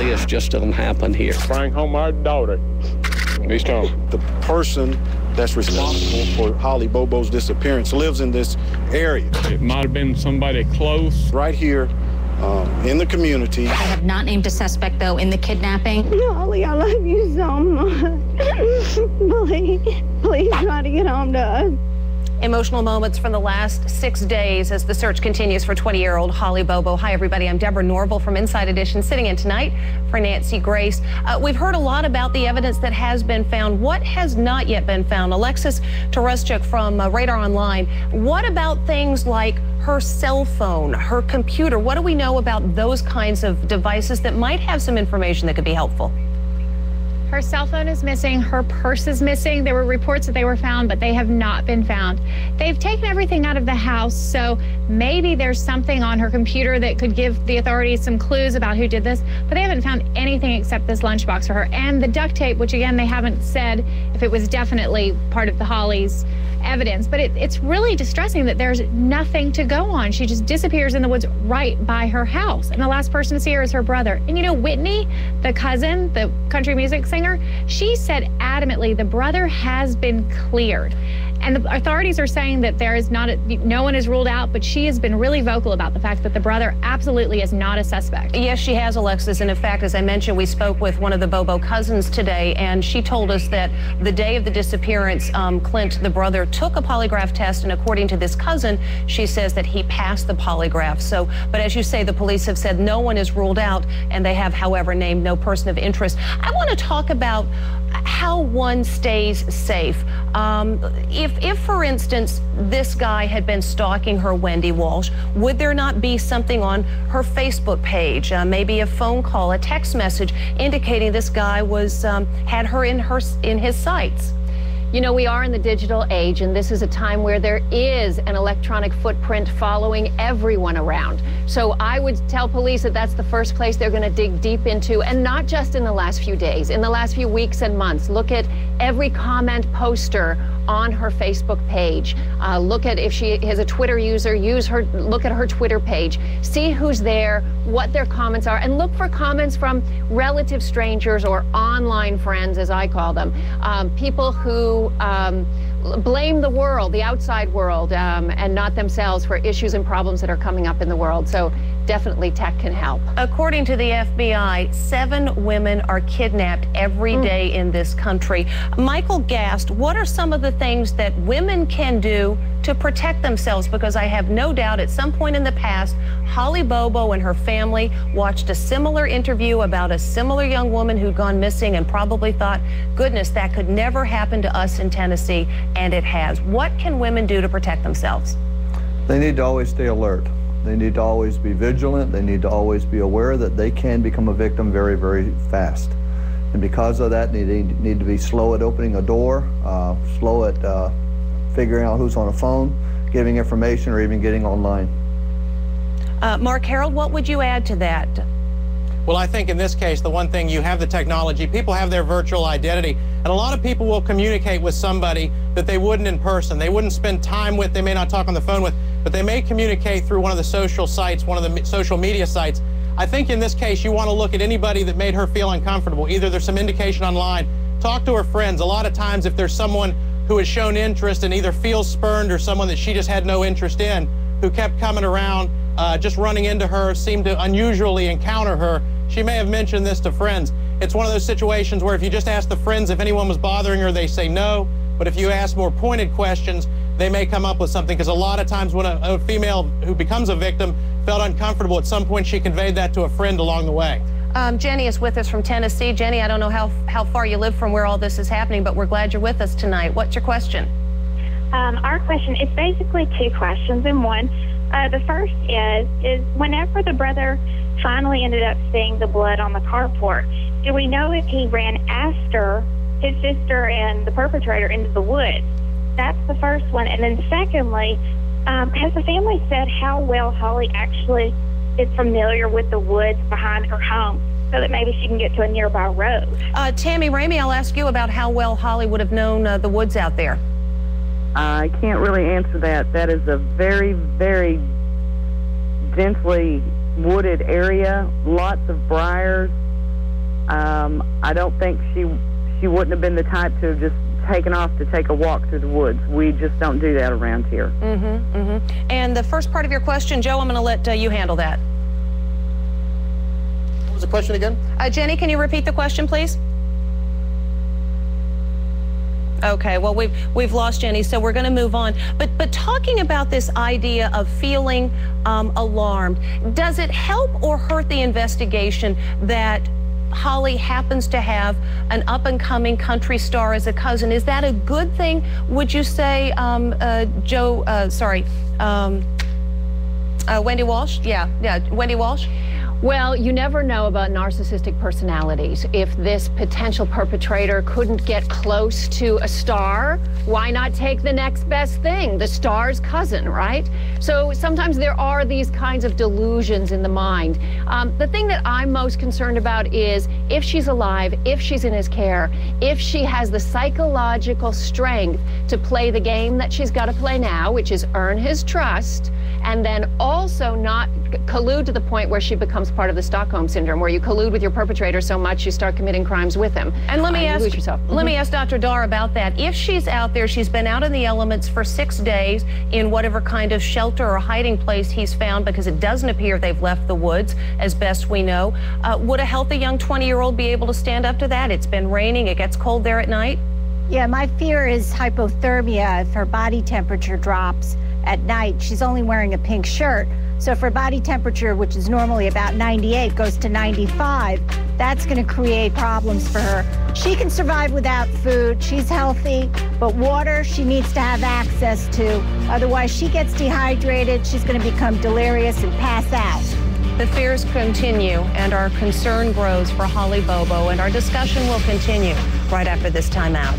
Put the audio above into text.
ugliest just doesn't happen here. Bring home our daughter. He's home. The person that's responsible for Holly Bobo's disappearance lives in this area. It might have been somebody close. Right here in the community. I have not named a suspect, though, in the kidnapping. Holly, I love you so much. Please try to get home to us. Emotional moments from the last 6 days as the search continues for 20-year-old Holly Bobo. Hi, everybody. I'm Deborah Norville from Inside Edition, sitting in tonight for Nancy Grace. We've heard a lot about the evidence that has been found. What has not yet been found? Alexis Tereszczuk from Radar Online. What about things like her cell phone, her computer? What do we know about those kinds of devices that might have some information that could be helpful? Her cell phone is missing. Her purse is missing. There were reports that they were found, but they have not been found. They've taken everything out of the house, so maybe there's something on her computer that could give the authorities some clues about who did this, but they haven't found anything except this lunchbox for her. And the duct tape, which again, they haven't said if it was definitely part of the Holly's evidence, but it's really distressing that there's nothing to go on. She just disappears in the woods right by her house. And the last person to see her is her brother. And you know, Whitney, the cousin, the country music singer, she said adamantly the brother has been cleared. And the authorities are saying that there is no one is ruled out, but she has been really vocal about the fact that the brother absolutely is not a suspect. Yes, she has, Alexis. And in fact, as I mentioned, we spoke with one of the Bobo cousins today, and she told us that the day of the disappearance, Clint, the brother, took a polygraph test, and according to this cousin, she says that he passed the polygraph. So, but as you say, the police have said no one is ruled out, and they have, however, named no person of interest. I want to talk about how one stays safe. If, for instance, this guy had been stalking her, Wendy Walsh, would there not be something on her Facebook page, maybe a phone call, a text message indicating this guy was had her in his sights? You know, we are in the digital age, and this is a time where there is an electronic footprint following everyone around. So I would tell police that that's the first place they're going to dig deep into, and not just in the last few days, in the last few weeks and months. Look at every comment poster on her Facebook page. Look at if she is a Twitter user, look at her Twitter page. See who's there, what their comments are, and look for comments from relative strangers or online friends, as I call them, people who blame the world, the outside world, and not themselves for issues and problems that are coming up in the world. So definitely tech can help. According to the FBI, 7 women are kidnapped every day in this country. Michael Gast, what are some of the things that women can do to protect themselves? Because I have no doubt at some point in the past, Holly Bobo and her family watched a similar interview about a similar young woman who'd gone missing and probably thought, goodness, that could never happen to us in Tennessee, and it has. What can women do to protect themselves? They need to always stay alert. They need to always be vigilant. They need to always be aware that they can become a victim very, very fast. And because of that, they need to be slow at opening a door, slow at figuring out who's on a phone, giving information, or even getting online. Mark Harold, what would you add to that? Well, I think in this case, the one thing, you have the technology, people have their virtual identity, and a lot of people will communicate with somebody that they wouldn't in person. They wouldn't spend time with, they may not talk on the phone with, but they may communicate through one of the social sites, one of the social media sites. I think in this case, you want to look at anybody that made her feel uncomfortable. Either there's some indication online, talk to her friends. A lot of times if there's someone who has shown interest and either feels spurned or someone that she just had no interest in, who kept coming around, just running into her, seemed to unusually encounter her, she may have mentioned this to friends. It's one of those situations where if you just ask the friends if anyone was bothering her, they say no. But if you ask more pointed questions, they may come up with something, because a lot of times when a female who becomes a victim felt uncomfortable, at some point she conveyed that to a friend along the way. Jenny is with us from Tennessee. Jenny, I don't know how far you live from where all this is happening, but we're glad you're with us tonight. What's your question? Our question is basically 2 questions in one. The first is whenever the brother finally ended up seeing the blood on the carport, do we know if he ran after his sister and the perpetrator into the woods? That's the first one. And then secondly, has the family said how well Holly actually is familiar with the woods behind her home so that maybe she can get to a nearby road? Tammy Ramey, I'll ask you about how well Holly would have known the woods out there. I can't really answer that. That is a very, very densely wooded area, lots of briars. I don't think she wouldn't have been the type to have just taken off to take a walk through the woods. We just don't do that around here. And the first part of your question, Joe, I'm going to let you handle that. What was the question again? Jenny, can you repeat the question, please? Okay, well, we've lost Jenny, so we're going to move on. But talking about this idea of feeling alarmed, does it help or hurt the investigation that Holly happens to have an up-and-coming country star as a cousin? Is that a good thing, would you say, Wendy Walsh? Yeah, Wendy Walsh? Well, you never know about narcissistic personalities. If this potential perpetrator couldn't get close to a star, why not take the next best thing, the star's cousin, right? So sometimes there are these kinds of delusions in the mind. The thing that I'm most concerned about is if she's alive, if she's in his care, if she has the psychological strength to play the game that she's got to play now, which is earn his trust, and then also not collude to the point where she becomes part of the Stockholm Syndrome, where you collude with your perpetrator so much you start committing crimes with him. And let me lose yourself. Let me ask Dr. Dar about that. If she's out there, she's been out in the elements for 6 days in whatever kind of shelter or hiding place he's found, because it doesn't appear they've left the woods, as best we know. Would a healthy young 20-year-old be able to stand up to that? It's been raining. It gets cold there at night. Yeah, my fear is hypothermia if her body temperature drops at night. She's only wearing a pink shirt. So if her body temperature, which is normally about 98, goes to 95, that's going to create problems for her. She can survive without food. She's healthy, but water she needs to have access to. Otherwise, she gets dehydrated. She's going to become delirious and pass out. The fears continue, and our concern grows for Holly Bobo, and our discussion will continue right after this time out.